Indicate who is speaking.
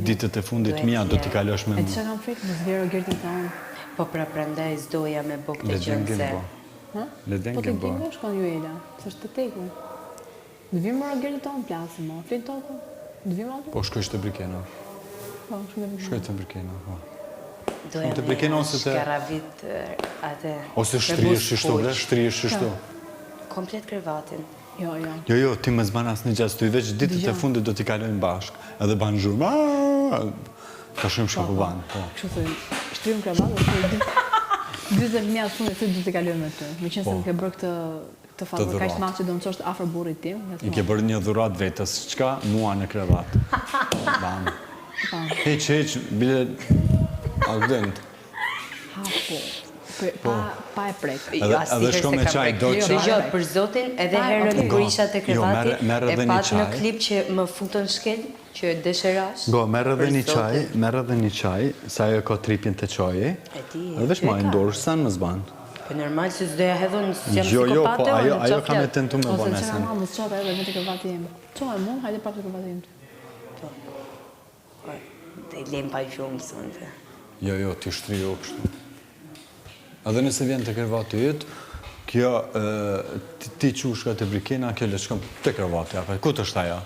Speaker 1: Ditët e fundit mia do t'i kalosh me
Speaker 2: mua. E çka kam frikë, mos vjero Gerti tonë.
Speaker 3: Po pra prandaj s'doja me bo këtë gjënë se...
Speaker 1: Le dengen bo.
Speaker 2: Po të shkon ju Ela, se është të teku. Dë vim mora Gerti tonë plasë, mo. Flinë toko. Dë vim ato?
Speaker 1: Po shkoj të Brikena.
Speaker 2: Po,
Speaker 1: shkoj të Brikena, po.
Speaker 3: Doja me shkaravit atë...
Speaker 1: Ose shtrijesh shishtu.
Speaker 3: Komplet krevatin.
Speaker 1: Jo, ti më zban asë një gjas, të i veç ditët e fundit do t'i kalojnë bashkë, edhe banë zhurë, ka shumë shkapu banë, po.
Speaker 2: Kështë të shtrim krevat, dhe 20.000 fundit të du t'i kalojnë me të. Me qenë se më ke bërë këtë favor, ka ishtë madhë që do më qështë afer burit tim.
Speaker 1: I ke bërë një dhurat vetës, qka? Mua në krevat. Banë. Heq, bile... Ardent.
Speaker 2: Pa e prek.
Speaker 1: Edhe shko me qaj, do qaj.
Speaker 3: Dëgjoj, për zotin, edhe herën grisha të krevati, e pat në klip që më futën shkel, që dësherash.
Speaker 1: Merë edhe një qaj, sa jo ka tripin të qaji, edhe shmaj ndorë, sa në më zbanë.
Speaker 3: Po normal, se s'doja hedhon, s'jam psikopate,
Speaker 1: po ajo kam e tentu me bo
Speaker 2: nesën. Ose që nga mamë, s'qata edhe me të krevati jem. Qoha e mund, hajde prapë të krevati jem.
Speaker 3: Po, dhe i lem pa i shumë, sënte.
Speaker 1: Jo, ti shtrijo kështu. Edhe nëse vjen të krevati jëtë, kjo ti qushka të Brikena, kjo le shkëm të krevati, ku të është aja?